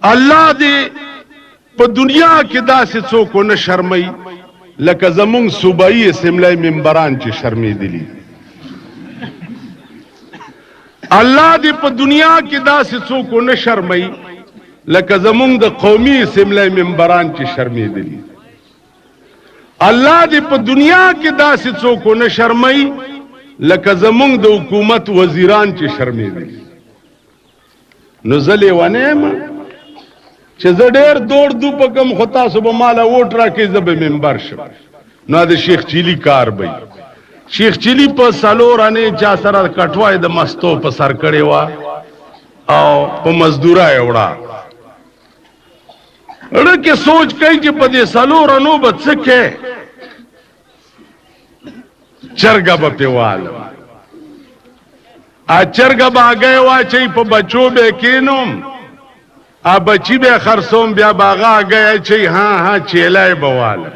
الله دې په دنیا کې داسې څوک ونه شرمي لکه زمونږ صوبایي اسمبلی ممبران چې شرمېدلي. الله دې په دنیا کې داسې څوک ونه شرمي لکه زمونږ د قومي اسمبلی ممبران چې شرمېدلي. الله دې په دنیا کې داسې څوک ونه شرمي لکه زمونږ د حکومت وزیران چې شرمېدلي. نو زه لیونی یم چې زه ډېر دوړ دو په کم خو تاسو به ماله ووټ راکړئ زه به ممبر شم. نو د شیخ چیلي کار به شیخ چیلي په څلور انې چا سره کټوای د مستو په سر کړې وه او په مزدوره یې وړه. ړکې سوچ کوي چې په دې څلور انو به څه کې چرګه به پې والم. چرګه به هګۍ واچوي په بچو به یې کښېنوم بچی به خرڅوم بیا به هغه هګۍ اچوي ها چیلی به والم.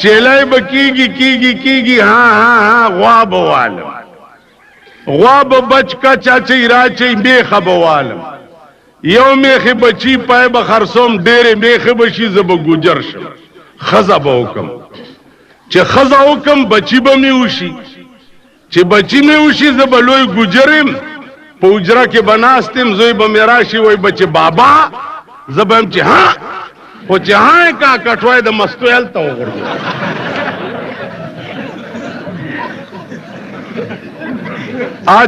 چیلی به کېږي ها غوا به والم. غوا به بچ کچ اچوي راچوي میخه به والم. یو میخې بچی پای به خرڅوم ډېرې میخې به شي زه به ګوجر شم. ښځه به وکم چې ښځه وکم بچی به مې وشي. چې بچی مې وشي زه به لوی ګوجر یم. په حجره کې به ناست یم زوی به مې راشي وایي به چې بابا زه به یم چې ها خو چې ها یې کا کټوای د مستو هلته وغورځو.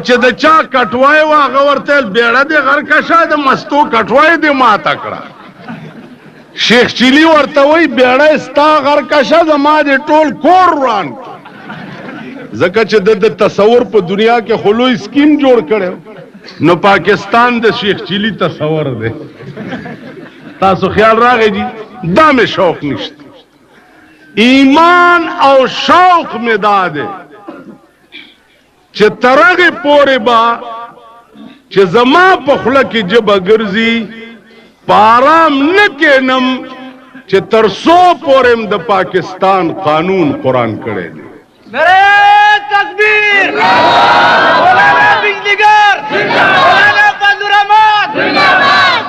چې د چا کټوای و هغه ورته ویل بیړه دې غرکشه د مستو کټوای دې ماته کړه. شیخ چیلي ورته وایي بیړه ستا غرکشه زما دې ټول کور وران ځکه چې د تصور په دنیا کې خو لوی سکیم جوړ کړی نو پاکستان د شیخ چیلي تصور دی. تاسو خیال راغی جی دا مې شوق نشته. ایمان او شوق مې دا دی چې تر هغې پورې به چې زما په خوله کې ژبه ګرځي په ارام نه کښېنم چې تر څو پورې م د پاکستان قانون قرآن کړی دی. تکبیر مولانا بجلیگر مولانا فضلالرحمن.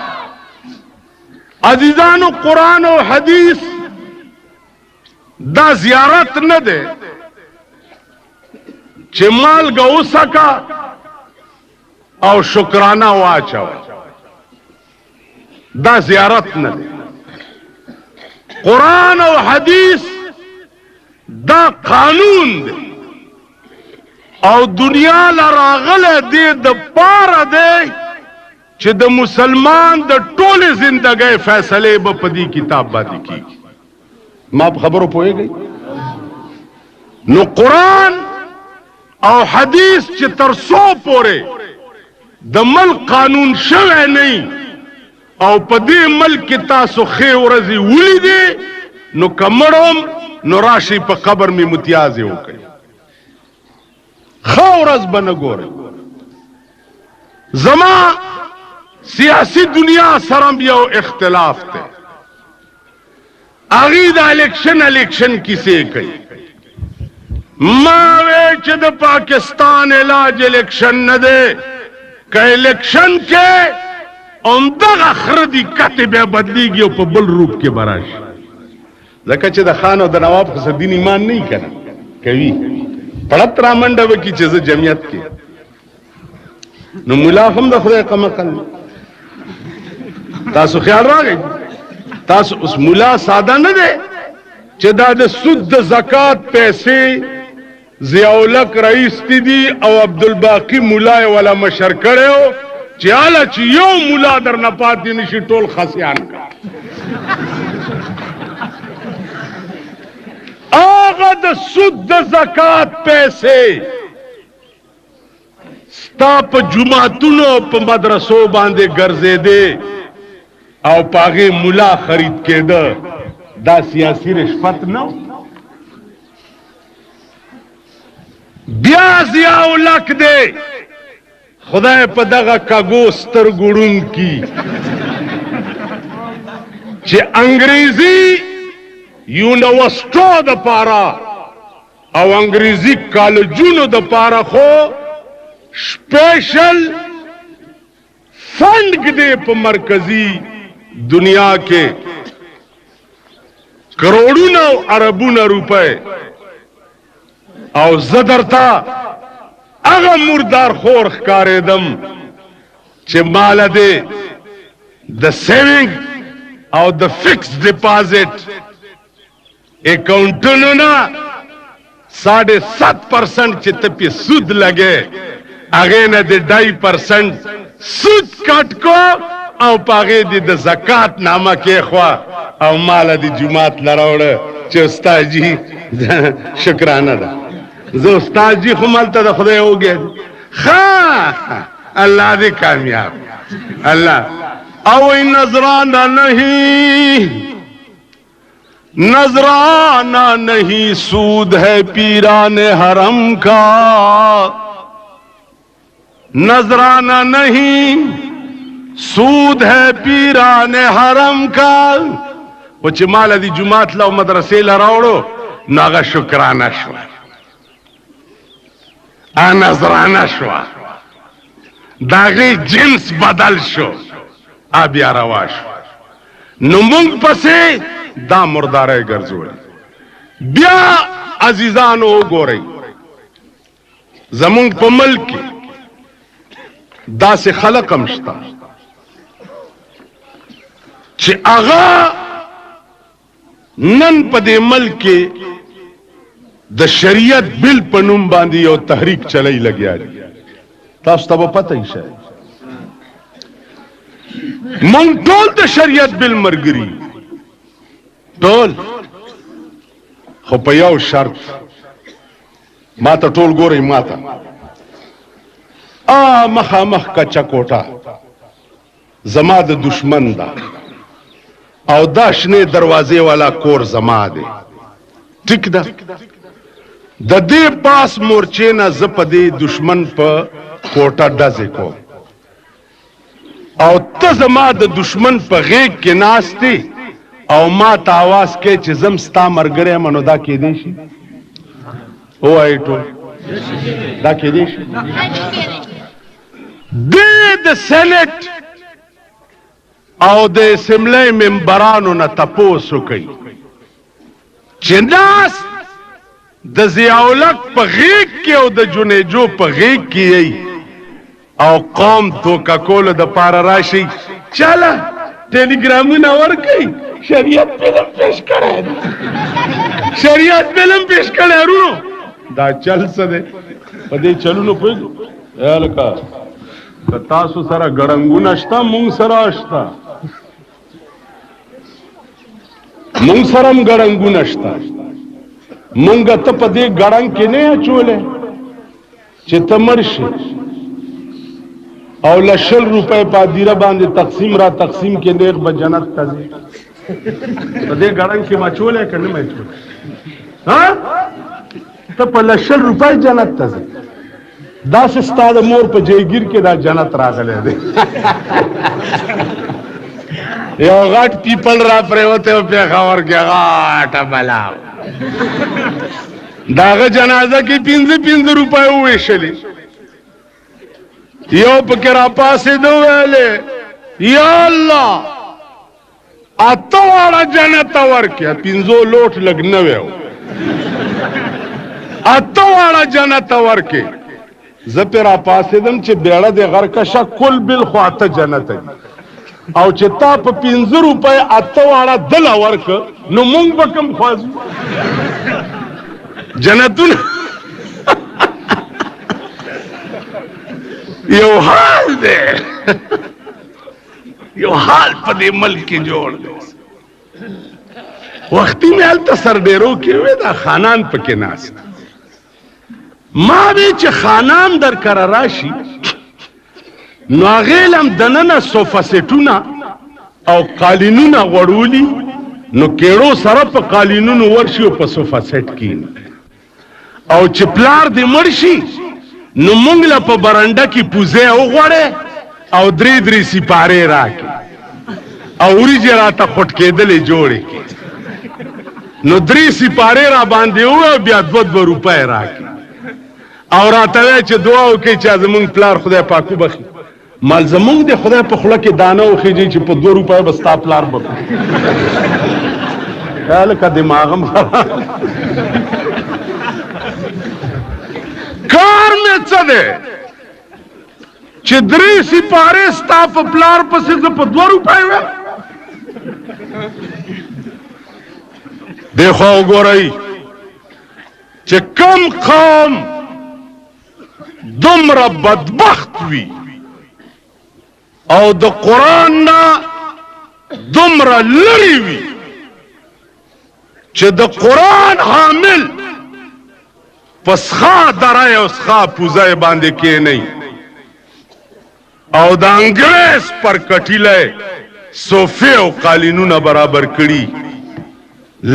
عزیزانو قرآن و حدیث دا زیارت نه دی چې مالګه وسکه او شکرانه واچوه. دا زیارت نه دی. قرآن او حدیث دا قانون دی او دنیا لراغله دی د پاره دی چې د مسلمان د ټولې زندګۍ فیصلې به په دې کتاب باندې کیږي. ما په خبرو پوهېږئ؟ نو قرآن او حدیث چې تر څو پورې د ملک قانون شوی نه او په دې ملک کې تاسو ښې ورځې ولیدې نو که مړم نو راشي په قبر می متیازې وکړي. ښه ورځ به نه ګورئ. زما سیاسي دنیا سره یو اختلاف دی. هغې د الیکشن کیسې کوي. ما وی چې د پاکستان علاج الیکشن نه دی. که الیکشن کې همدغه خره دي کتې بیا بدلیږي او په بل روپ کې به راشي. ځکه چې د خان او د نواب خو دین ایمان نه وي که نه کوي پړت را منډه وکړي چې زه جمعیت کې. نو ملا هم د خدای قمقل. تاسو خیال راغی تاسو اوس ملا ساده نه دی چې دا د سود د زکات پیسې ضیاءالحق رئیس دي او عبدالباقی ملا یې والا مشر کړی چې هله چې یو ملا در نه پاتې نشي ټول خسیان کړه. آغا د سود د زکات پیسې ستا په جماعتونو په مدرسو باندې ګرځېدې او په هغې ملا خرید کېده. دا سیاسي رشوت نه بیا ضیاءالحق دی خدای په دغه کږو سترګو ړوند کي چې انګریزي یونیورسټو د پاره او انګریزي کالجونو د پاره خو سپیشل فند کدے پا مرکزی دنیا کے کروڑونا و عربونا روپے او زدر تا اغا مردار خور خکارے دم چه مال دے دا سیونگ او دا فکس ڈپازٹ اکاؤنٹنو نا 7.5% چه تپی سود لگے اغینا دے 2.5% سود کٹ کو او پاگے دی دا زکاة نامہ کے خوا او مالا دی جماعت لراوڑا چه استاذ جی شکرانہ دا زو استاذ جی خمالتا دا خدای ہو گیا خواہ اللہ دے کامیاب اللہ او نظرانہ نہیں سود ہے پیران حرم کا نظرانہ نہیں سود ہے پیران حرم کا وچ مال دی جماعت لو مدرسے لراوڑو ناغا شکرانہ شوا نظرانہ شوا داغی جنس بدل شو آبیا روا شو نمونگ پسے دا مردارے گرزوڑی بیا عزیزانو گو رئی زمونگ پا ملکی دا سے خلق امشتا چه آغا نن پا دے ملکی دا شریعت بل پنوم باندی او تحریک چلائی لگیا دی تاستا با پتہ ہی شاید مونگ ٹول دا شریعت بل مرگری ٹول خو پا یو شرط ماتا ٹول گو رئی ماتا مخا مخ کا چکوٹا زما د دشمن دا او داشنے دروازے والا کور زما دے ٹک دا دا دے پاس مورچینا زپ دے دشمن پا کوٹا ڈازے کو او تا زما د دشمن پا غیق کے ناستے او ما تا آواز کے چیزم ستا مرگرے منو دا کی دیشی او آئی ٹو دا کی دیشی دے دا سینٹ او دے اسمبلی ممبرانو نا تپوسو کئی چی ناس دا زیاولک پا غیق کی او دا جنیجو پا غیق کی ای او قوم توکا کولو دا پارا راشی چالا ٹیلیگرامو نور کئی شریعت فلم پیش کرے شریعت فلم پیش کرے رونو دا چل سدے پا دے چلو نو پویگو اے لکا تاسو سره ګړنګونه شته مونږ سره شته مونږ سره هم ګړنګونه شته مونږ ته په دې ګړنګ کې نه اچولې چې ته مړ شې او لشل روپے پادیره باندې تقسیم را تقسیم کې نیک به جنت ته ځي په دې ګړنګ کې ما چولې که نه مې چولې ها ته په لشل روپے جنت ته ځي دا سستا دا مور پا جیگیر کے دا جنت راغلے دے یو غاٹ پیپل را پریوتے ہو پیخاور کے غاٹ بلاو داغ جنازہ کی 5 روپے ہوئے شلی یو پکرا پاسے دو ویلے یا اللہ آتو آڑا جنت ور کیا 5 لوٹ لگنوے ہو آتو آڑا جنت ور کے زپیرا پاسے دم چه بیڑا دے غرکشا کل بل خواتا جنت ہے او چه تا پا 5 روپے آتا وارا دل ورک نو مونگ بکم خوازو جنتون یو حال دے یو حال پا دے ملکی جوڑ دے وقتی میں حال تسر دیرو کی ہوئے دا خانان پکے ناس ما بے چه خانان در کر راشی نو اغیلم دننا صوفا سیٹونا او قالینونا غڑولی نو کیڑو سر پا قالینونو ورشی و پا صوفا سیٹ کین او چه پلار دی مرشی نو منگلا پا برنڈا کی پوزے او غڑے او دری سپارے راکی او اوری جی راتا خود کے دلے جوڑے کی نو 3 سپارے را باندے ہوئے بیا 2 روپے راکی اور آتاوے چه دعاو که چه از منگ پلار خدای پاکو بخی مال زمونږ د خدای په خوله کې دانه وخېږي چې په 2 روپۍ به ستا پلار به هلکه دماغم کار مې څه دی چې 3 سپارې ستا په پلار پسې زه په 2 روپۍ ویم دیخوا وګورئ چې کم قوم دومره بدبخت وي او د قرآن نه دومره لرې وي چې د قرآن حامل په سخا درای او سخا پوزای باندې کېنئ او د انګریز پر کټیلی صوفې او قالینونه برابر کړي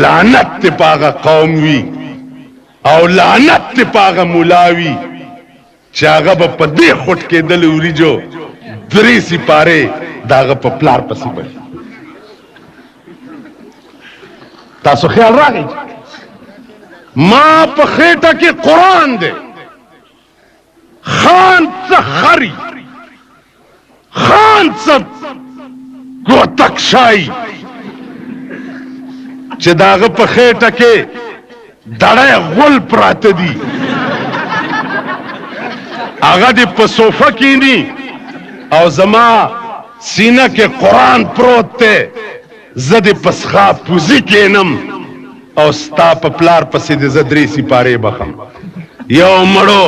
لعنت ته پاغه قوم وي او لعنت ته پاغه مولا وي چې هغه به په دې خوټ کېدل وریجو 3 سپارې د هغه په پلار پسې بلي تاسو خیال راغی ما په خېټه کې قرآن دی خان څه خري خان څه ګوتکشای چې د هغه په خېټه کې دړی غول پراته دي هغه دې په صوفه کینی او زما سینه کې قرآن پروت دی زه دې په سخا پوزي کینم او ستا په پلار پسې دې زه 3 سپارې بخم یو مړو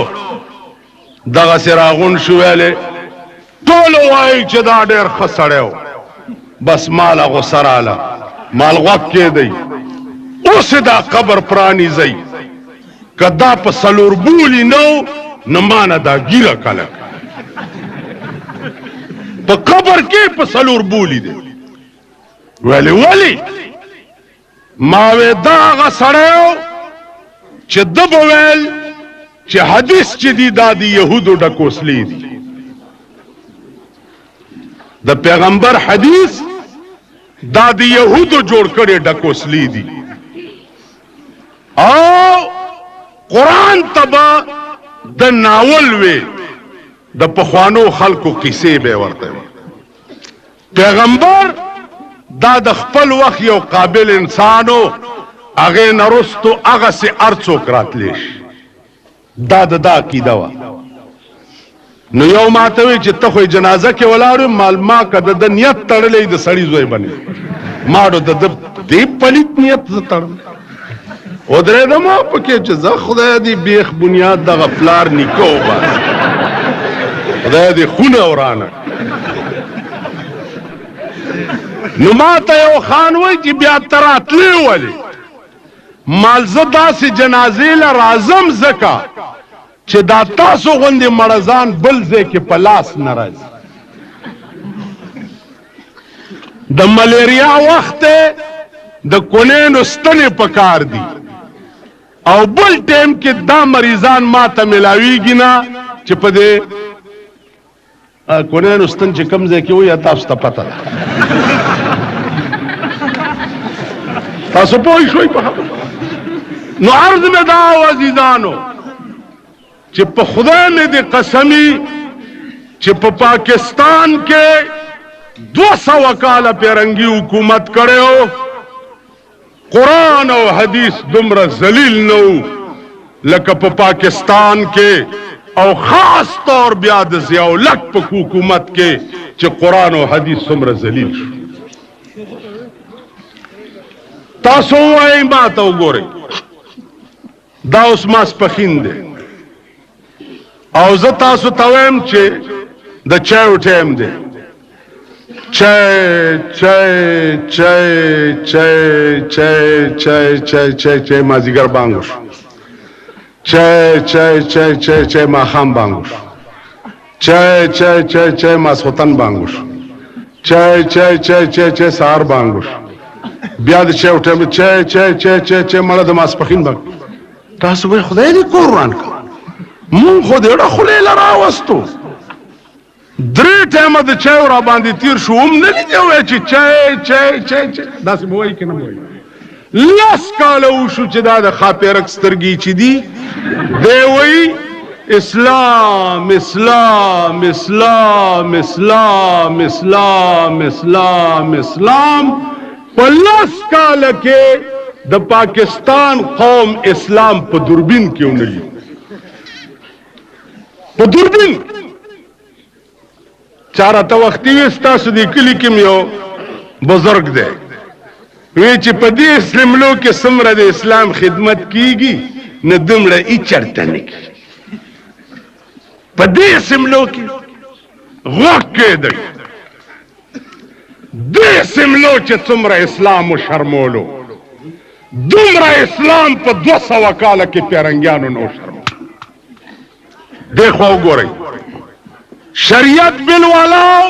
دغسې راغونډ شو ویلې ټولو وایي چې دا ډېر ښه سړی و بس ماله غوسه راله مال غوږ کېدی اوس دا قبر پرانیزئ که دا په 4 بولي نه و نو مانه دا ګیره کلک په قبر کې په 4 بولي دی ولی ما وی دا هغه سړی و چې ده به ویل چې حدیث چې دي دا د یهودو ډکوسلې دي د پیغمبر حدیث دا د یهودو جوړ کړي ډکوسلې دي او قرآن تبا د ناول وی د پخوانو خلکو قصې به ورته پیغمبر دا د خپل وخت یو قابل انسانو هغې نه رستو هغسې هر څوک راتلی شي دا د دا عقیده وه نو یو ماته وی چې ته خو جنازه کې ولاړ مال ما که د ده نیت تړلی د سړي زوی بنې ماړو د ده دې پلیت نیت زه تړم ودرېدم پکې چې زه خدای دې بیخ بنیاد دغه پلار نیکه وباسي خدای دې خونه ورانه نو ما ته یو خان وی چې بیا ته راتلې ولې مال زه داسې جنازې له راځم ځکه چې دا تاسو غوندې مړزان بل ځای کې په لاس نه راځي د ملیریا وخت د کونینو ستنې پکار دي او بل ټیم کې دا مریضان ما ته ملاویږي نه چې په دې کونینو ستن چې کوم ځای کې وي تاسو ته پته ده تاسو پوه شوئ په نو عرض مې دا و عزیزانو چې په خدای مې دې قسمي چې په پاکستان کې 200 کاله پیرنګي حکومت کړو قرآن او حدیث دومره ذلیل نه و لکه په پاکستان کې او خاص طور بیا د ضیاءالحق په حکومت کې چې قرآن او حدیث څومره ذلیل شو تاسو وایئ ما ته وګورئ دا اوس ماسپښین دی او زه تاسو ته وایم چې د چایو ټایم دی چای مازدیګر بانګ وشو چای ماښام بانګ وشو چای ماسخوتن بانګ وشو چای سهار بانګ وشو بیا د چایو ټایم چای مړه د ماسپښین بانګ تاسو وایئ خدای دې کور وران کړه مونږ خو د اړه خولې له راوستو 3 ټایمه د چایو را باندې تیر شو هم نه لیدې وایي چې چای داسې به وایي که نه به وایي 10 کاله وشو چې دا د خاپیرک سترګې چې دي دی وایي اسلام اسلام اسلام اسلام اسلام اسلام اسلام پلس کال کې د پاکستان قوم اسلام په دوربین کې ونلی په دوربین چاره ته وختي ستاسو د کلی کې یو بزرگ دی وی چې په دې اسلاملو کې څومره د اسلام خدمت کیږي نه دومره هیڅ چرته نه کیږي په دې اسلاملو کې غوږ کېدی دې اسلاملو چې څومره اسلام وشرمولو دومره اسلام په 200 کاله کې پیرنګیانو نو شرمولو دیکھو وګورئ شریعت بل والاو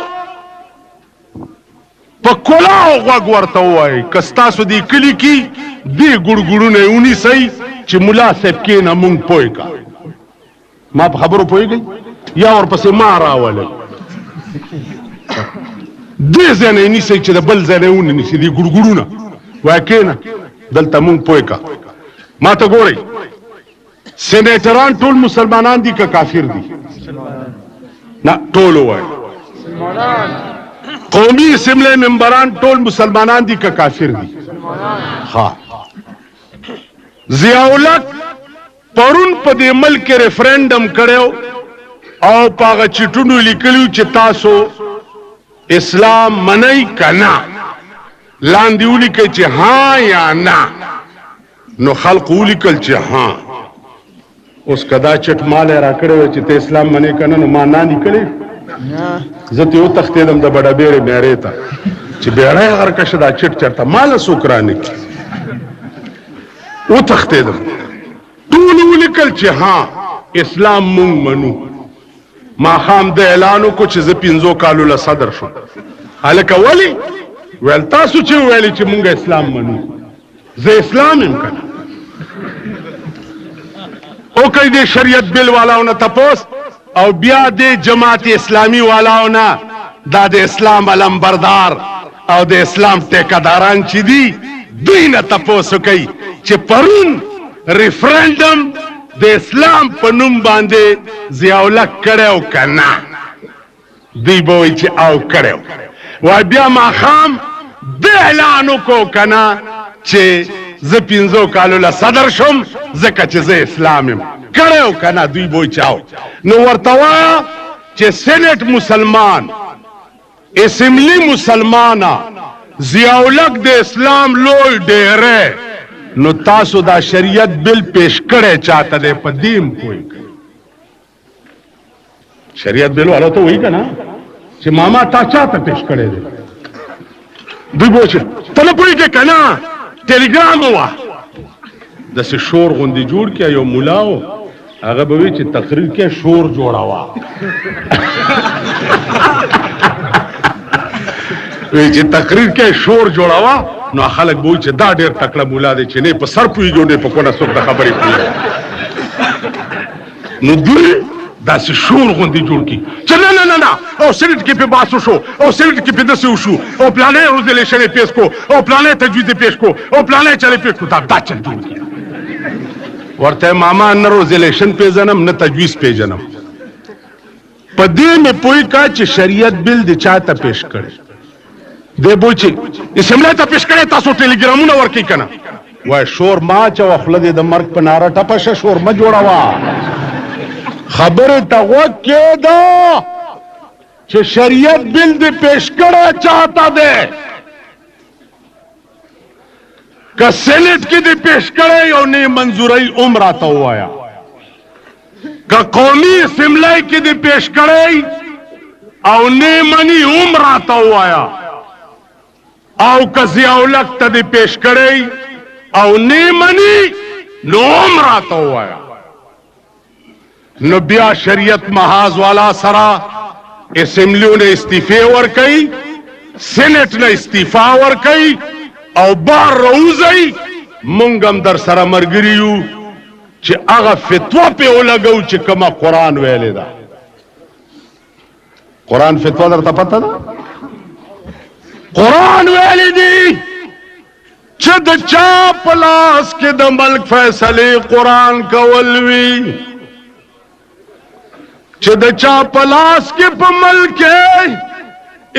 په کلاو غوږ ورته ووایي که ستاسو دې کلي کې دې ګړګړونه ونیسئ چې ملا صاحب کېنه مونږ پوه کا ما په خبرو پوهېږئ یا ورپسې ما راولئ دې ځای نه یې نیسئ چې د بل ځای نه یې ونه نیسئ دې ګړګړونه وایه کېنه دلته مونږ پوه کا ما ته ګورئ سینیټران ټول مسلمانان دي که کافر دي نه ټول ووایي قومي اسمبلی ممبران ټول مسلمانان دي که کافر دي ها ضیاءالحق پرون په دې ملک کې ریفرنډم کړو او په هغه چټونو لیکلو چې تاسو اسلام منئ که نه لاندې ولیکئ چې ها یا نه نو خلقو ولیکل چې ها اوس که دا چټ مالی را کړی وی چې ته اسلام منې که نه نو ما نه لیکلی زه ترې وتښتېدم د بډهبېرې میرې ته چې بیړی غرکشه دا چټ چېرته ماله څوک رانکړي وتښتېدم ټولو ولیکل چې ها اسلام مونږ منو ماښام د اعلان وکړو چې زه 5 کالو له صدر شم هلکه ولې ویل تاسو چې وویلې چې مونږ اسلام منو زه اسلام یم که نه او کوي د شریعت بل والاو نه تپوس او بیا د جماعت اسلامی والاو نه دا د اسلام علمبردار او د اسلام ټیکهداران چې دي دوی نه تپوس کوي چې پرون ریفرنډم د اسلام په نوم باندې ضیاءالحق کړی که نه دوی به وایي چې او کړی وای بیا ماښام د اعلان وکړو که نه چې زه 5 کالو له صدر شم ځکه چې زه اسلام یم کړی که نه دوی به وایي چې او نو ورته وایه چې سینټ مسلمان اسمبلی مسلمانه ضیاءالحق د اسلام لوی ډیری نو تاسو دا شریعت بل پیش کړی چاته دی په دیم کوئی شریعت بل والا ته وایي که نه چې ماما تا چاته پیش کړی دی دوی به چې ته نه پوهېږې که نه ټلیګرام ووه داسې شور غوندې جوړ کړه یو ملا و هغه به وایي چې تقریر کې شور جوړوه وایي چې تقریر کې شور جوړوه نو خلک به وایي چې دا ډېر تکړه مولا دی چې نه په سر پوهېږي او نه په کونه څوک د خبرې پوهېږي نو دوی داسې شور غوندې جوړ کړي چې نه نه نه نه او سینټ کې پې بحث وشو او سینټ کې پې داسې وشو او پلانی ریزولیشن یې پیش کو او پلانی تجویز یې پیش کو او پلانی چل یې پیش کو دا چل جوړ کړي ورته ماما نه ریزولیشن پیژنم نه تجویز پیژنم په دې مې پوه کا چې شریعت بل د چا ته پیش کړی دی بوی چې اسمبلی ته پیش کړی تاسو ټلیګرامونه ورکوئ که نه وای شور ما اچوه خوله دې د مرګ په ناره ټپه شه شور مه جوړوه خبرې ته غوږ کېږده چې شریعت بل دې پیش کړی چاته دی که سینټ کې دې پیش کړی او نه منظورۍ هم راته ووایه که قومي اسمبلی کې دې پیش کړی او نه مني هم راته ووایه او که ضیاءالحق ته دې پیش کړی او نه مني نو هم راته ووایه نو بیا شریعت محاذ والا سره اسمبلیو نه استعفی ورکوي سینټ نه استعفا ورکوي او بار راوځئ مونږ هم در سره ملګري یو چې هغه فتوا پې ولګو چې کومه قرآن ویلې ده قرآن فتوا درته پته ده قرآن ویلې دي چې د چا په لاس کې د ملک فیصلې قرآن کول وي چې د چا پلاس کې په ملک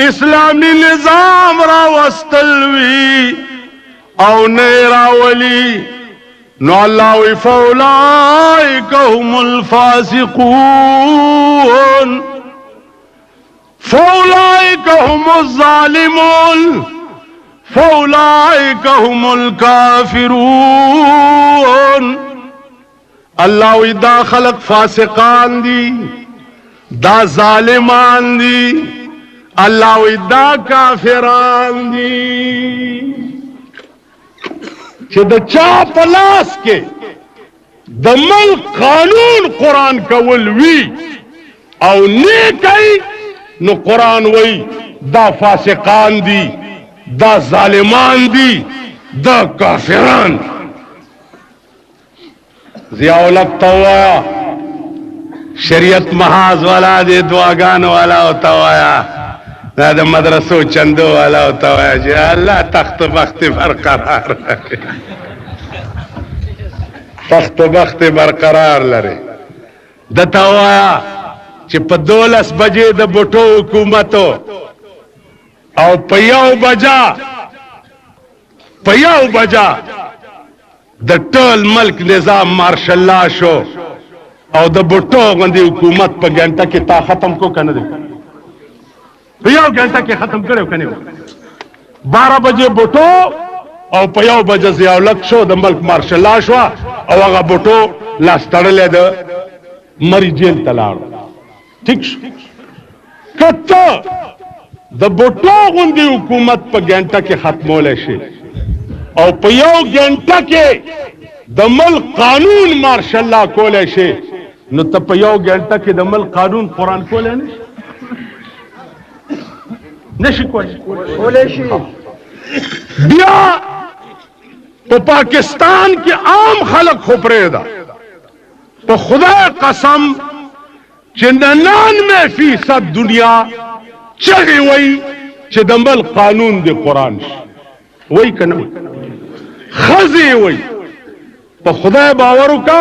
اسلامی نظام راوستل وي او نه راولي نو الله وی فاولئک هم الفاسقون فاولئک هم الظالمون فاولئک هم الكافرون الله وی دا خلق فاسقان دی دا ظالمان دی الله وی دا کافران دی چې د چا پلاس کې د ملک قانون قرآن کول وی او نه کوي نو قرآن وی دا فاسقان دی دا ظالمان دی دا کافران. ضیاء الحق توایا شریعت محاذ والا دے دعاگان والا ہوتا وایا دا د مدرسو چندو والا ہوتا وایا جی اللہ تخت بخت برقرار لرے تخت بخت برقرار لرے دتا وایا چې په 12 بجے د بوټو حکومتو او په یو بجا د ټول ملک نظام مارشل لا شو او د بوټو غندي حکومت په ګنټه کې تا ختم کو کنه دی په یو ګنټه کې ختم کړو کنه 12 بجے بوټو او په یو بجے ضیاء الحق شو د ملک مارشل لا شو او هغه بوټو لاس تړلې د مری جیل تلاړ ٹھیک شو کته د بوټو غندي حکومت په ګنټه کې ختمول شي او په یو ګنټه کې د ملک قانون مارشل لا کولای شي نو ته په یو ګنټه کې د ملک قانون قرآن کولای نشي کولای شي. بیا په پاکستان کې عام خلق خو پرېږده په خدای قسم چې 99% دنیا چغې وای چې د ملک قانون دی قرآن شي وای کنه خزی وای په خدای باور وکا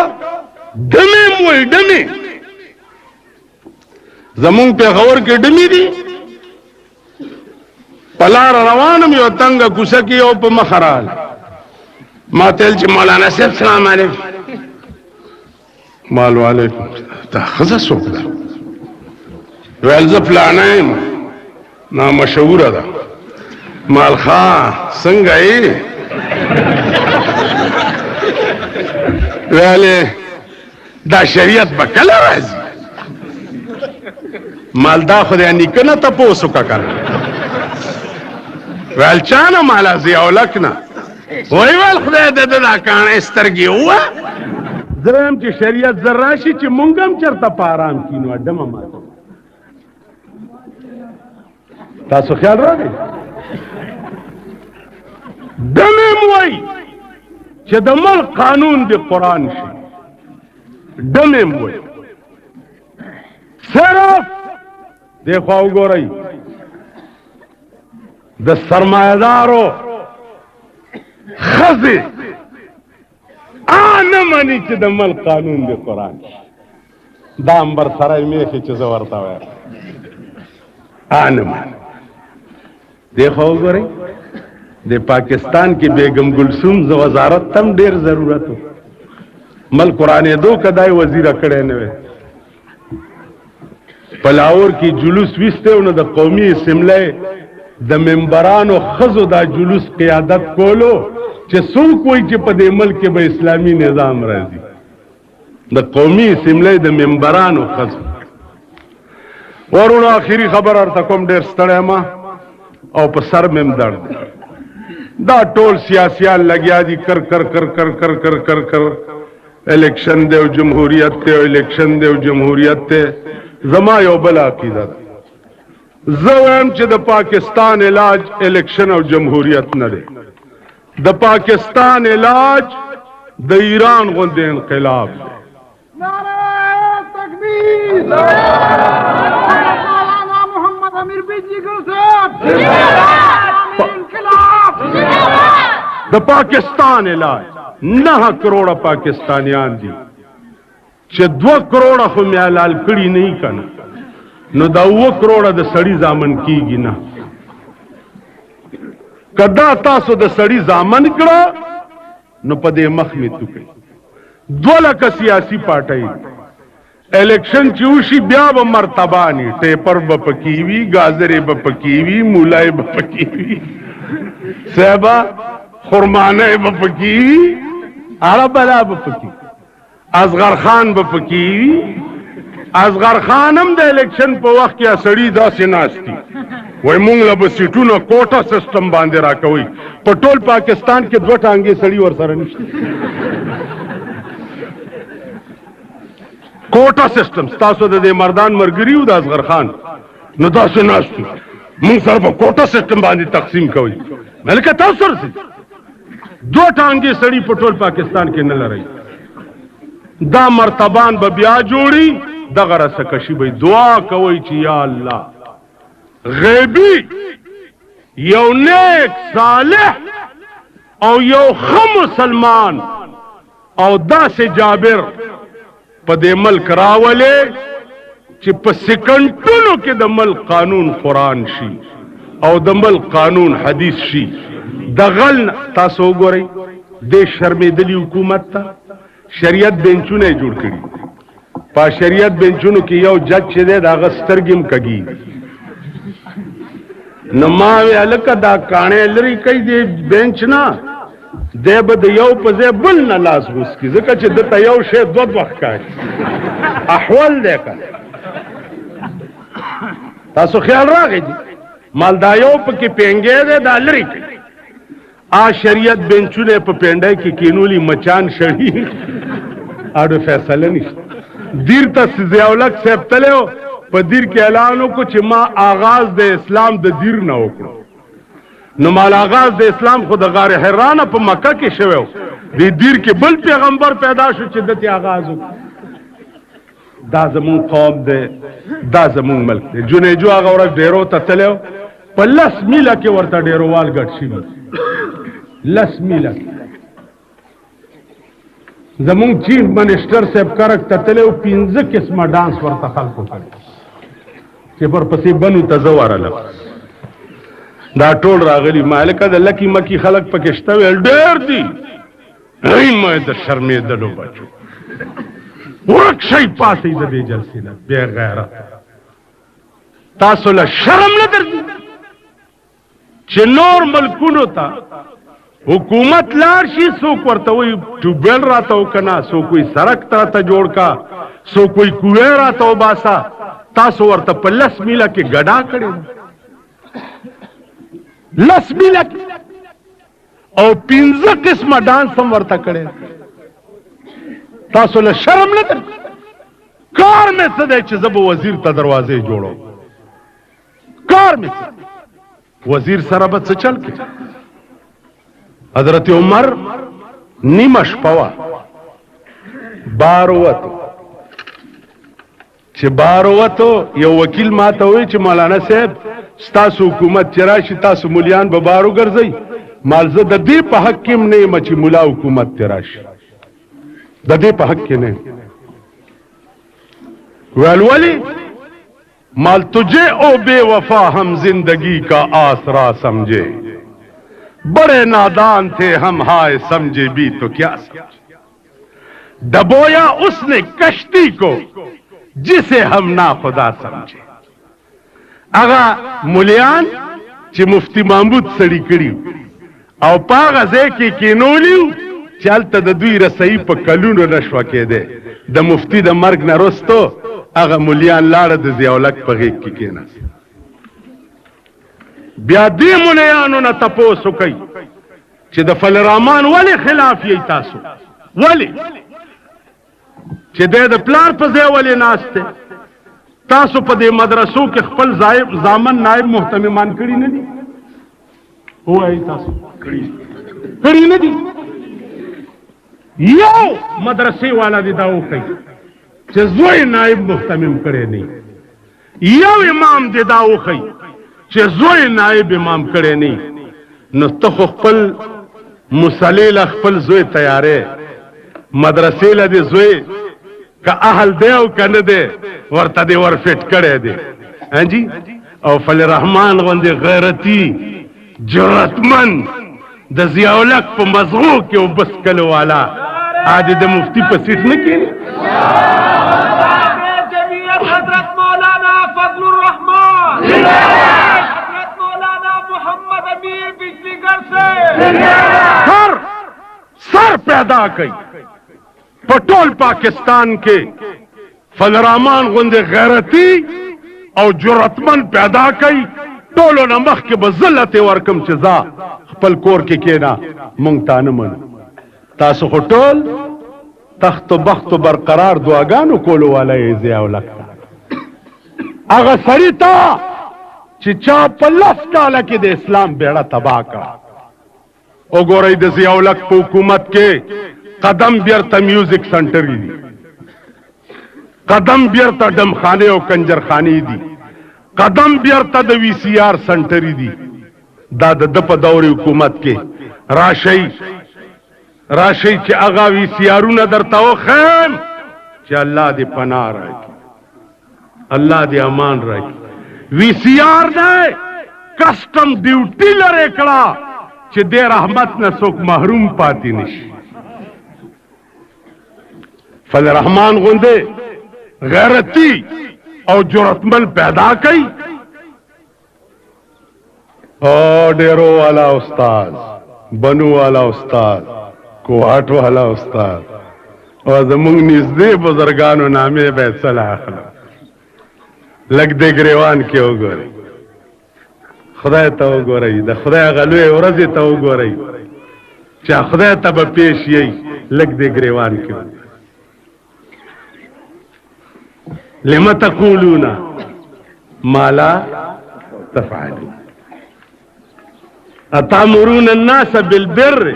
دمه وای دمه زمون په غور کې دمه دي پلار روانم یو تنگ کوڅه کې او په مخرال ما تل چې مولانا صاحب سلام علیکم مال علیکم تا خزه سوق ده ویل ز فلانه نا مشهور ده مال خان څنګه یې ویلې دا شریعت به کله راځي مالدا خدای نیکنه تاسو کا کړ ویل چانه مالا ضیاء الحق نه وای ول خدای د دا کان استرګي هوا درم چې شریعت زراشي چې مونږم چرته پارام کینو ډمه ماته تاسو خیال راغی دمه موي چې د ملک قانون دی قرآن شي دمه موي صرف دیکھو وګورئ د سرمایدارو خزي نه مانی چې د ملک قانون دی قرآن دا امبر سره میخي چې زه ورته وایم نه مانی دیکھو وګورئ د پاکستان کې بیگم گلسوم ز وزارت تم ډیر ضرورت ملک قرآن دو کدای وزیر کړه نه وي پلاور کې جلوس وسته نو د قومي اسمبلی د ممبرانو خزو دا جلوس قیادت کولو چې څوک وایي چې په دې ملک کې به اسلامي نظام راځي د قومي اسمبلی د ممبرانو خزو ورونو اخیری خبر ارته کوم ډیر ستړی ما او په سر مم درد دا ټول سیاسيان لګیا دي کر کر کر کر کر کر کر کر الیکشن دی او جمهوریت ته الیکشن دی او جمهوریت ته زما یو بل عقیده زویم چې د پاکستان علاج الیکشن او جمهوریت نه دی د پاکستان علاج د ایران غوندې انقلاب دی نعرہ تکبیر مولانا محمد امیر بیجی گل صاحب انقلاب د پاکستان علاج 9 کروڑ پاکستانیان دي چې 2 کروڑه خو مې حلال کړي نه کنه نو دا 2 کروڑه د سړی ضامن کیږي نه کدا تاسو د سړی ضامن کړه نو په دې مخ می تو کوي 2 لک سیاسی پارټي الیکشن چوشي بیا به مرتبانی ټیپر به پکیوي گازرې به پکیوي مولای به پکیوي صاحبہ خرمانه به پکیوي عربلا به پکیوي اصغر خان به پکیوي اصغر خان هم د الیکشن په وخت کې سړی داسې ناشتي وای مونږ له بسیټونو کوټا سیستم باندې راکوي په ټول پاکستان کې 2 ټانګې سړی ور سره نشته کوټا سیستم تاسو د مردان مرګریو د اصغر خان نو داسې ناشتي مونږ سره په کوټا سیستم باندې تقسیم کوي ملکه تاسو سره 2 ټانګې سړی په ټول پاکستان کې نه لري دا مرتبان به بیا جوړي دغه رسکشي به دعا کوي چې یا الله غیبی یو نیک صالح او یو خم مسلمان او داسې جابر په دې ملک راولې چې په سکندونو کې د ملک قانون قرآن شي او د ملک قانون حدیث شي دغل تاسو وګورئ د شرمېدلي حکومت ته شریعت بنچونه جوړ کړي په شریعت بنچونو کې یو جج چې دی دا غسترګم کږي نو ما وی الکه دا کانه لري کوي دی بنچ نه دی به د یو په ځای بل نه لاس غوس کی ځکه چې دته یو شی 2 وخت کوي احوال دی که تاسو خیال راغی مال دا یو پکې پینګې دی دا لري کوي شریعت بنچونه په پینډای کې کینولی مچان شړی اړو فیصله نشته دیر ته ضیاءالحق صاحب تلو په دیر کې اعلان وکړو چې ما آغاز د اسلام د دیر نه وکړو نو مال آغاز د اسلام خو د غار حرا په مکه کې شوی د دیر کې بل پیغمبر پیدا شو چې دته آغاز وکړو دا زمون قوم دی دا زمون ملک دی جنیجو هغه ورځ ډیرو ته تلو په 10 میله کې ورته ډیروال ګډ شي 10 میله زمون چیف منسٹر صاحب کرک تتلو 15 قسمه ډانس ورته خلکو کړي چې پر پسې بنو تزوارله دا ټول راغلي مالکه د لکی مکی خلک پکې شته ډېر دي ای مې د شرمېدلو بچو ورک شي پاتې د دې جلسې نه بے غیرت تاسو له شرم نه درځي چې نور ملکونو ته حکومت لار شي څوک ورته وي ټوبل راته وکنا څوک وي سړک ته جوړ کا څوک وي کوې راته وباسا تاسو ورته په 10 میله کې ګډا کړي 10 میله او 15 قسمه ډانس هم ورته کړي تاسو له شرم نه در کار مې څه دی چې زه به وزیر ته دروازې جوړو کار مې وزیر سره به څه چل کې حضرت عمر نیمه شپه وه بار ووتو چې بار ووتو یو وکیل ما ته وایي چې مولانا صاحب ستاسو حکومت چې راشي تاسو مولیان به بار وګرځئ مال زه د دې په حق کې هم نه یم چې ملا حکومت ته راشي د دې په حق کې نه ویل ولې مال تجھے او بے وفا ہم زندگی کا آسرا سمجھے بڑے نادان تھے ہم ہائے سمجھے بھی تو کیا سمجھے ڈبویا اس نے کشتی کو جسے ہم ناخدا سمجھے اگا ملیان چې مفتی محمود سړی کړي او پاغه ځای کې کینولیو چلته د دوی رسۍ په کلونو نشوه کېده د مفتی د مرګ نه وروسته هغه ملیان لاړه د ضیاءالحق په غېږ کې کېناست بیا دې ملیانو نه تپوس وکئ چې د فلرحمان ولې خلاف یې تاسو ولې چې دی د پلار په ځای ولې ناست دی تاسو په دې مدرسو کې خپل زامن نائب محتممان کړي نه دي وایي تاسو کړي نه دي یو مدرسې والا دې دا وکړي چې زوی نائب محتمم کړي نه یو امام دې دا وکړي چې زوی نائب امام کړي نه نو ته خپل مصلی له خپل زوی تیارې مدرسې له دې زوی که اهل دی او که نه دی ورته دې ور فټ کړی دی جی او فل رحمان غوندې غیرتي جرأتمند د ضیاءالحق په مزغو کې او بس کلو والا آج د مفتی په سیټ نه کېني حضرت مولانا فضل الرحمان حضرت مولانا محمد امیر بجلیگر سے سر پیدا کئی په ټول پاکستان کې فلرحمان غوندې غیرتی او جرأتمند پیدا کئی ټولو نه مخکې به ذلت ورکم چې ځه خپل کور کې کېنه مونږ تا نه منو تاسو خو ټول تخت و بخت و برقرار دعاګانو کولو والا یې ضیاءالحق هغه سړي ته چې چا په 10 کاله کې د اسلام بیړه تباه کړه وګورئ د ضیاءالحق په حکومت کې قدم بیرته میوزک سنټرې دي قدم بیرته ډمخانې او کنجرخانې دي قدم بیرته د وی سی آر سنټرې دي دا د په دور حکومت کې راشي چې هغه وی سی آرونه درته وخیم چې الله دې پناه راکړي الله دې امان راکړي وی سی آر نه کسٹم ډیوټي لري کړه چې دې رحمت نه څوک محروم پاتې نشي فلرحمان غوندې غیرتی او جرأتمند پیدا کئی او ډیرو والا استاد بنو والا استاد کوهاټ والا استاد او زمونږ نږدې بزرګانو نامې به صلاح اخلم لږ دې ګریوان کې وګورئ خدای ته وګورئ د خدای غلوې ورځې ته وګورئ چې خدای ته به پیش یې لږ دې ګریوان کې لما تقولون ما لا تفعلون أتأمرون الناس بالبر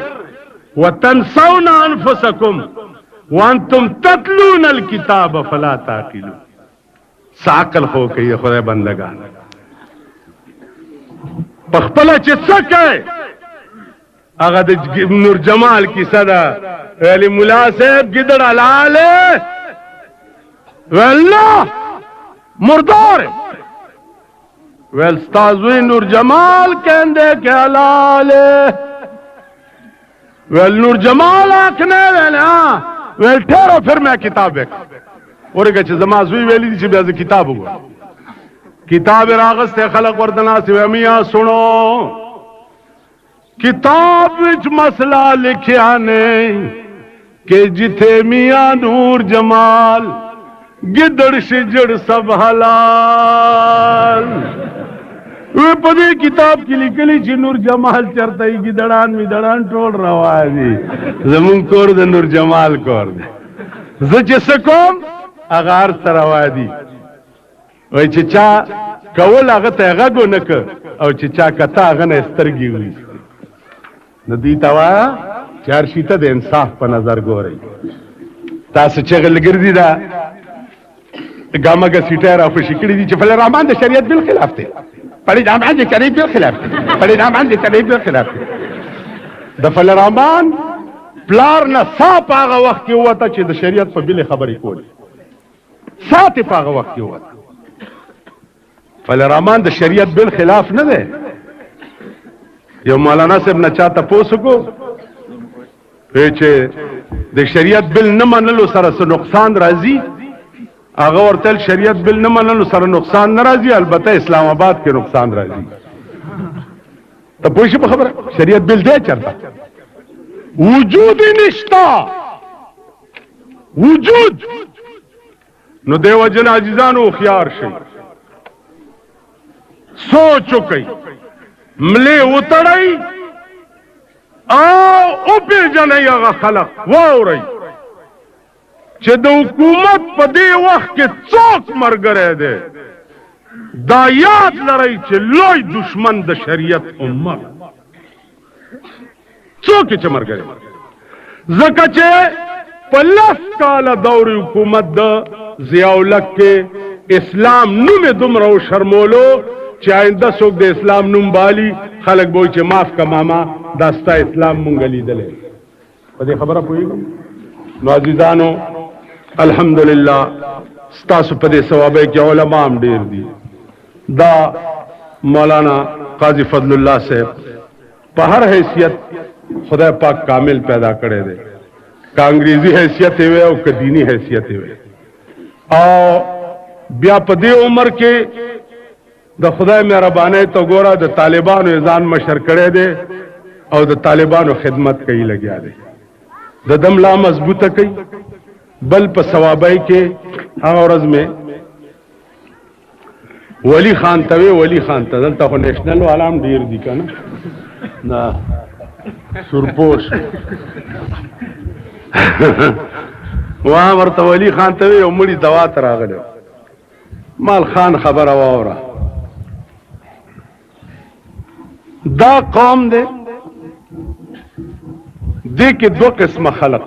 وتنسون أنفسكم وأنتم تتلون الكتاب فلا تعقلون ساقل خو کوي خدای بندگان پخپله چې څه کوي هغه د نور جمال کیسه ده ویلي ملا صاحب ګیدړ حلاله والله مردار ویل ستازوی نور جمال کہندے کہ حلال ویل نور جمال آکھنے ویل ہاں ویل ٹھیرو پھر میں کتاب بیک اور کچھ زمازوی ویلی دی چھ بیازی کتاب ہوا کتاب راغس تے خلق وردنا سی ویمیاں سنو کتاب وچ مسئلہ لکھیا نے کہ جتھے میاں نور جمال گدڑ شجڑ سب حلال وہ پدے کتاب کی لکلی چی نور جمال چرتا ہی گدڑان میدڑان ٹوڑ روا دی زمون کور دے نور جمال کور دے زچ سکوم اغار سروا دی وی چچا کول آغت اغاگو نک او چچا کتا اغن استرگی ہوئی ندی توایا چار شیطہ دے انصاف پا نظر گو رہی تاس چغل گردی دا گاما کا سیٹر او شکړی دي چې فل رحمان د شریعت بالخلاف ته پړې رحمان د شریعت بالخلاف ته پړې رحمان د شریعت بالخلاف ته د فل رحمان پلار نه صاحب هغه وخت کې وته چې د شریعت په بل خبرې کول ساتي په هغه وخت کې وته فل رحمان د شریعت بالخلاف نه ده یو مولانا صاحب نه چاته پوسو چې د شریعت بل نه منلو سره څه نقصان راځي هغه ورتل شریعت بل نه منلو سره نقصان ناراضي البته اسلام آباد کې نقصان راځي ته پوه شئ په خبره شریعت بل دی چرته وجود نشتا وجود نو دیو جن عزیزانو خيار شي سوچو کوي ملي وتړی او په جنې هغه خلق واوري چې د حکومت په دې وخت کې څوک مرګره دی دا یاد لرئ چې لوی دشمن د شریعت امت څوک چې مرګره ځکه چې په 10 کاله دور حکومت د ضیاءالحق کې اسلام نوم دومره شرمولو چې آینده څوک د اسلام نوم بالي خلک به چې معاف کا ماما دا ستا اسلام مونږ لیدلې په دې خبره پوهیږم نو عزیزانو الحمدلله ستاسو په دې ثوابه کې علما هم ډیر دي. دا مولانا قاضی فضل الله صاحب په هر حیثیت خدای پاک کامل پیدا کړی دی، که انګریزي حیثیت وي او که دینی حیثیت وي. او بیا په دې عمر کې د خدای مهربانۍ ته ګوره د طالبانو ځان مشر کړی دی او د طالبانو خدمت کوي لګیا دی، د دم لا مضبوطه کوي. بل په ثوابای کې هغه ورځ مې ولی خان ته ولی خان ته دلته خو نیشنل والام ډیر دي که نه نه سرپوش واه ورته ولی خان ته یو مړي دوا ته راغلی مال خان خبره واوره دا قوم دی دې کې دو قسمه خلق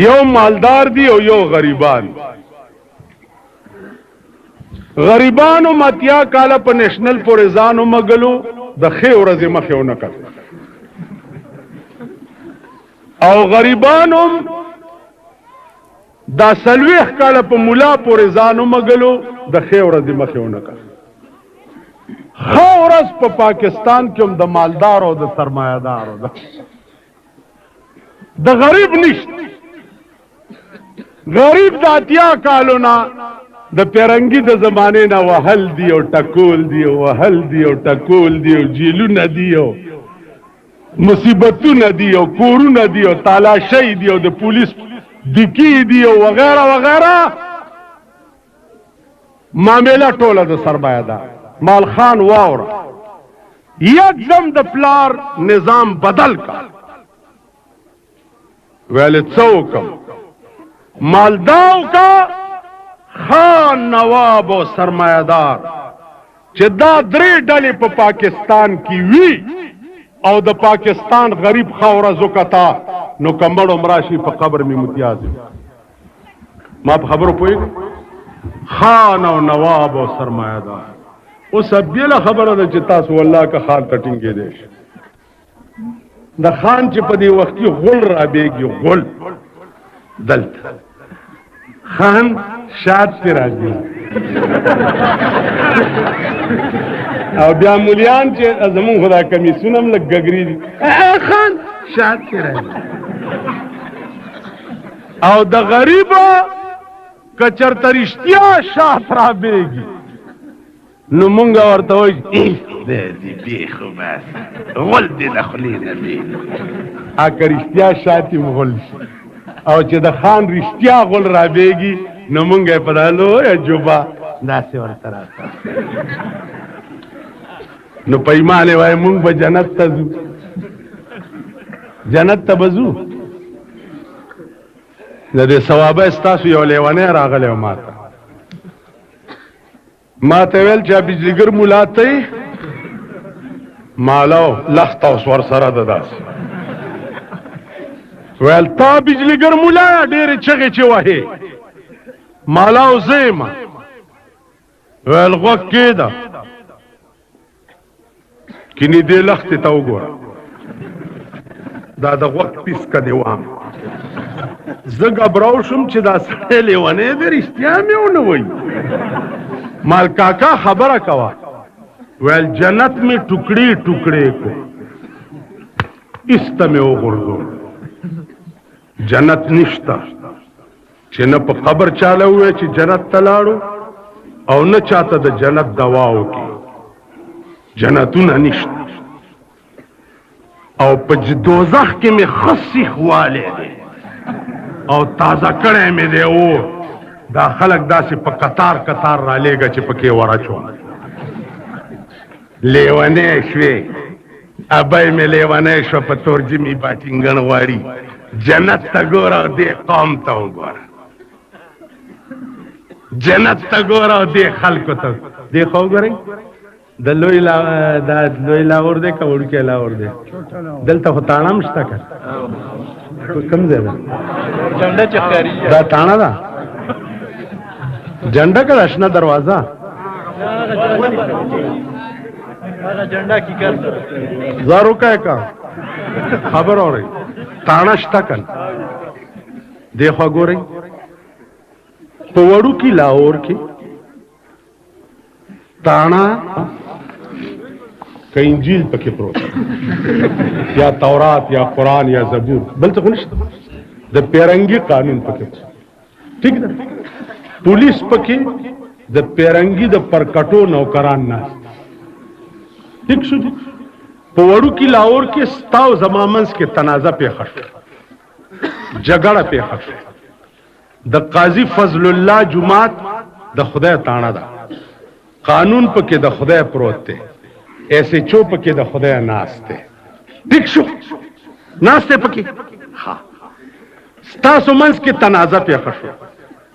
یو مالدار دی او یو غریبان. غریبانو متیا کاله په نېشنل پورې ځانو مګلو د ښې ورځې مخې ونه کړ او غریبانو دا 40 کاله په مولا پورې ځانو مګلو د ښې ورځې مخې ونه کړ. ښه ورځ په پاکستان کې هم د مالدار او د سرمایه‌دارو ده، د غریب نشته. غریب د 80 کالو نه د پیرنګي د زمانه نه وهل دی او ټکول دی او وهل دی او ټکول دی او جیلونه دی او مصیبتونه دی او کورونه دی او تالاشۍ دی او د پولیس دکی دی او وغیرہ وغیرہ معاملہ ټوله د سرمایه ده. مال خان واوره یکدم د پلار نظام بدل کا ویل څوکم مالداو کا خان نواب او سرمایدار چې دا درې ډلې په پاکستان کې وی او د پاکستان غریب خاوره زکتا نو کمبړو مراشي په قبر می متیاز ما په خبرو پوي خان او نواب او سرمایدار اوس بیل خبره ده چې تاسو والله کا خان کټینګې دي د خان چې په دې وخت کې غول را بیږي غول دلته خان شاد تی راځي او بیا مولیان چې زمون خدا کمیسونم لګ ګګری دي خان شاد تی راځي او د غریب کچرترشتیا شاد را بیږي نو مونږ ورته وایي دې خو بس غول دې دخلي نه دي ا کرشتیا شاتی مغول او چې د خان رښتیا غول را بیږي نو مونږ په دالو جوبا داسې ورته راځه نو پېمانه وای مونږ به جنت ته ځو جنت ته بزو د دې ثواب استاسو یو لیوانه راغله ما ته ویل چې بجلیګر مولاته مالو لخت او سور سره د داس ویل تا بجلیګر مولا ډېر چغې چې وهي مالاو زېما ویل غوږ کېده کینی دې لخت ته وګوره دا د غوږ پیس کدی وام زه غبراو شم چې دا سړی لیونی دی رښتیا مې ونه وایي مال کاکا خبره کوا ویل جنت میں ٹکڑے ٹکڑے کو است میں وغورځو جنت نشتا چې نه په قبر چاله وې چې جنت تلاړو او نه چاته د جنت دواو کې جنتونه نشتا او په دوزخ کې مې خصي خواله دي او تازه کړه مې دی او دا خلق داسې په قطار قطار را لېږه چې پکې ورچو لیونی شوې ابای مې لیونی شو په تورجمې باټینګن غواړي جنت ته ګوره او دې قوم ته وګوره جنت ته ګوره او دې خلکو ته دې خو وګورئ د لوی لاهور دی که وړوکی لاهور دی دلته خو تاڼه هم شته که کوم ځای ده دا تاڼه ده جنډه کا اشنا دروازہ جنڈا کی کر زارو کا خبر ہو رہی تانا شتا کن देखो गोरे पवड़ू की लाहौर के ताना का इंजील पके प्रोत या तौरात या कुरान या जबूर बल तो कुछ द पेरंगी कानून पके ठीक है पुलिस पके द पेरंगी द परकटो नौकरान ना ठीक शुद्ध पवड़ू की लाहौर के स्ताव जमामंस के तनाजा पे खश जगड़ पे खश द काजी फजलुल्लाह जुमात द खुदा ताना दा कानून पके द खुदा प्रोते ऐसे चोप के द खुदा नास्ते ठीक शो नास्ते पके हाँ स्तासु मंस के तनाजा पे खशो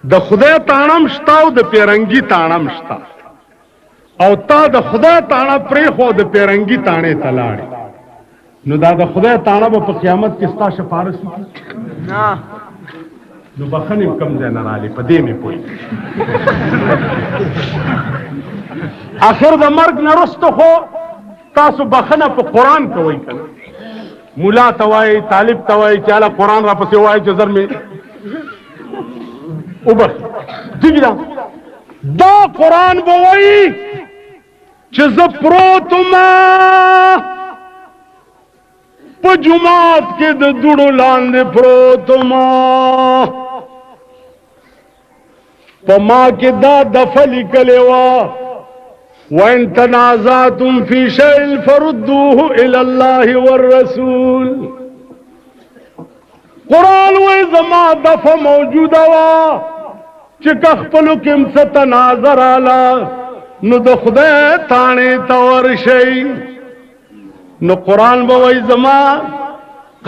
द खुदा ताणम शताव द पेरंगी ताणम शता او تا د خدای تاڼه پرې خو د پیرنګي تاڼې تلاړې نو دا د خدای تاڼه به په قیامت کې ستا شفارس وکړي نه نو بخنې کم ځای نه رالې په دې مې پوه اخر د مرګ نه وروسته خو تاسو بخنه په قرآن کوئ که نه ملا ته وایي طالب ته وایي چې هله قرآن را پسې وایي چې زر مې وبخي ټیک ده دا قرآن به وایي چې زه پروتما په جومات کې د دوړو لاندې پروتما په ما کې دا دفه لیکلې وه وَإِن تَنَازَعْتُمْ فِي شَيْءٍ فَرُدُّوهُ إِلَى اللَّهِ وَالرَّسُولِ قرآن وی زما دفه موجوده وه چې که خپلو کې هم څه تنازع راله نو د خدای تاڼې ته ورشئ نو قرآن به وایي زما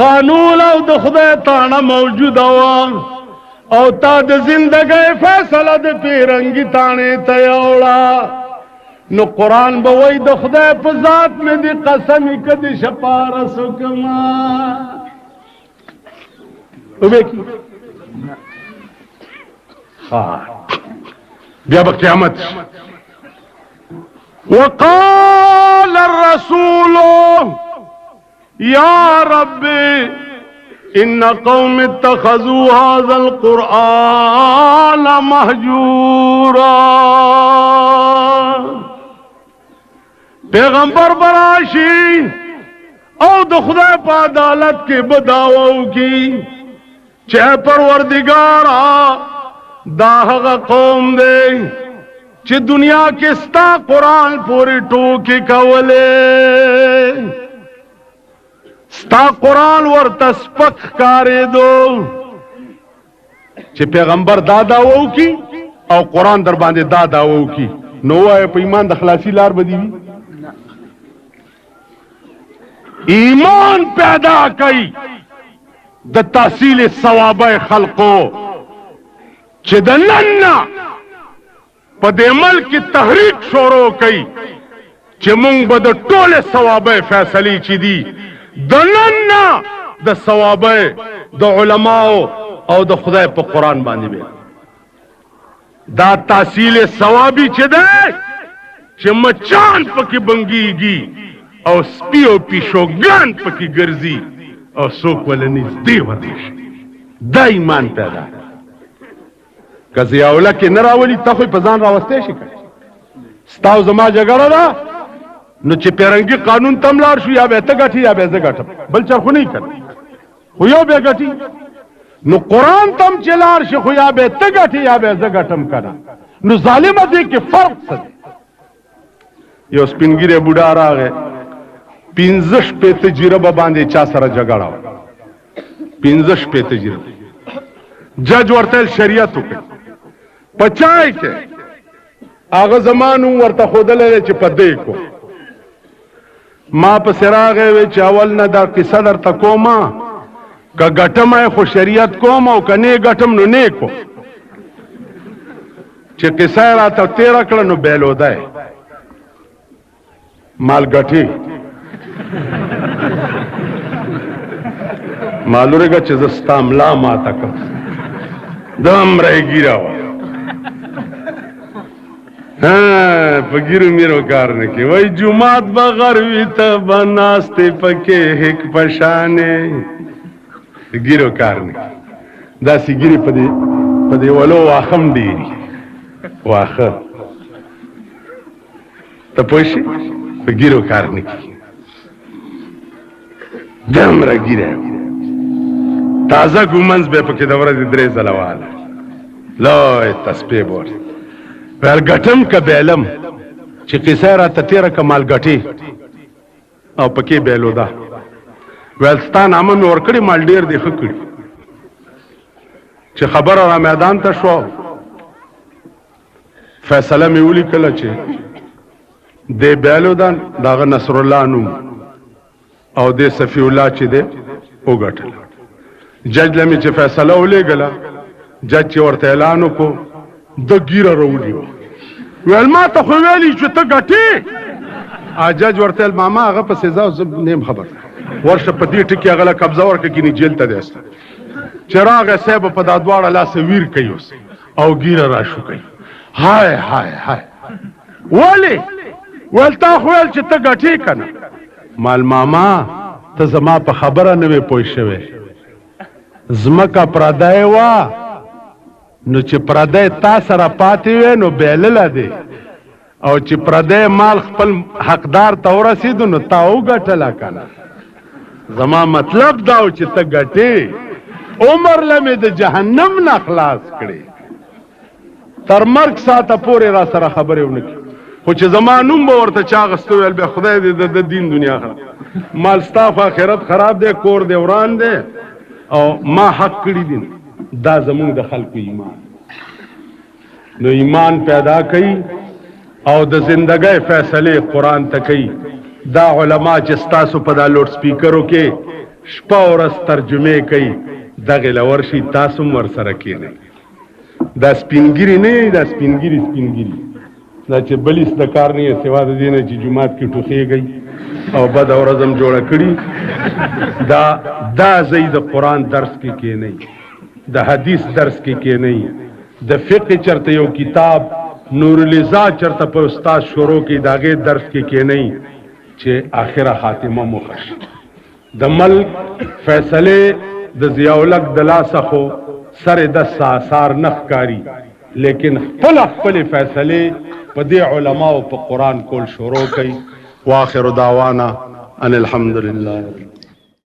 قانون او د خدای تاڼه موجوده وه او تا د زندګۍ فیصله د پیرنګي تاڼې ته یوړه نو قرآن به وایي د خدای په ذات مې دې قسمې که دې شپارس وکړمه وبېکي بیا به قیامت وقال الرسول يا رب ان قوم اتخذوا هذا القرآن مهجورا پیغمبر براشی او د خدای په عدالت کې بداوو کی چې پروردگارا دا هغه قوم دی چې دنیا کې ستا قرآن پوری ټوکې کولې ستا قرآن ورته سپک ښکارېدو چې پیغمبر دا دعوه وکړي او قرآن در باندې دا دعوه وکړي نو وایه په ایمان د خلاصي لار به دي وي ایمان پیدا کوي د تحصیل ثوابه خلقو چې د نن نه په دې ملک کې تحریک شروع کړي چې مونږ به د ټولې ثوابه فیصلې چې دي د نن نه د ثوابه د علماو او د خدای په قرآن باندې به دا تحصیل ثوابي چې ده چې مچان پکې بنګيږي او سپي او پیشوګان پکې ګرځي او څوک ولې نږدې ودی دا ایمان پیدا که ضیاءالله کې نه راولي ته خو په ځان راوستی شي که ستا او زما جګړه ده نو چې پیرنګي قانون ته هم لاړ شو یا به ته ګټې یا به زه ګټم بل چا خو نه یې کړی خو یو به ګټي نو قرآن ته هم چې لاړ شي خو یا به ته ګټې یا به زه ګټم که نه نو ظالمه دې کې فرق څه دی یو سپین ږیری بوډا راغی 15 شپېته جیره به باندې چا سره جګړه وه 15 شپېته جیره جج ورته شریعت وکړي په چای کې هغه زمان ورته ښودلی دی چې په دې کو ما پسې راغی وی چې اول نه دا قصه درته کومه که ګټم خو شریعت کوم او که نه ګټم نو نه کو چې قصه یې راته تېره کړه نو بیلوده مال ګټي معلومه چې زه ستا ملا ماته کړم دومره یې ګیره وه په ګیرو میرو کار نه کوي وایي جومات به غر وي ته به ناستې پکې هک په شانې ګیرو کار نه کوي دا سیګری په دې ولو واخم ډېري واخه ته پوه شي په ګیرو کار نه کېږي دومره ګیره تازه ګومنځ به پکې د ورځې 3 ځله واله لوی تسبیح به ورته ویل ګټم که بیلم چې قصه یې راته تېره که مالګټې او پکې بیلو ده ویل ستا نامه مې ورکړې مال ډېر دی ښه کړي چې خبره را میدان ته شوه فیصله مې ولیکله چې دې بیلو ده د هغه نصرالله نوم او دې صفي الله چې دی وګټله جج له مې چې فیصله ولېږله جج چې ورته اعلان وکړو د ګیره راولي ویل ما ته خو ویلي چې ته ګټې جج ورته ویل ماما هغه په سزا زه نیم خبر ورشه په دې ټکي هغه له قبضه ورکړه کینې جیل ته دی استه چې راغی صاحب په دا دواړه لاسه ویر کوي اوس او ګیره راشو کوي هاي هاي هاي ولې ویل تا خو ویل چې ته ګټې که نه مال ماما ته زما په خبره نه وې پوه شوی ځمکه پردی وه نو چې پردی تا سره پاتې وې نو بیلله دی او چې پردی مال خپل حقدار ته ورسېدو نو تا وګټله که نه زما مطلب دا و چې ته ګټې عمر له مې د جهنم نه خلاص کړې تر مرګ ساعته پورې را سره خبرې ونه کړي خو چې زما نوم به ورته چا اخیستی ویل بیا خدای دې د دین دنیا خراب مال ستا خو آخرت خراب دی کور دی وران دی او ما حق کړي دي دا زمونږ د خلکو ایمان نو ایمان پیدا کوي او د زندګۍ فیصلې قرآن ته کوي دا علما چې ستاسو په دا لوډ سپیکرو کې شپه ورځ ترجمې کوي دغې له ورشي تاسو هم ورسره کښېنئ دا سپینګیري نه یې دا سپینګیري دا چې بلیس د کار نه یې سوا د دې نه چې جومات کې ټوخېږئ او بده ورځ هم جوړه کړي دا ځای د قرآن درس کې کښېنئ د حدیث درس کې کښېنئ د فقه چرته یو کتاب نورالضا چرته په استاد شروع کې د هغې درس کې کښېنئ چې آخره خاتمه مو ښه شي د ملک فیصلې د ضیاءالحق د لاسه خو سر دست آثار نه ښکاري لیکن خپلې فیصلې په دې علماو په قرآن کول شروع کوي واخر دعوانا ان الحمد لله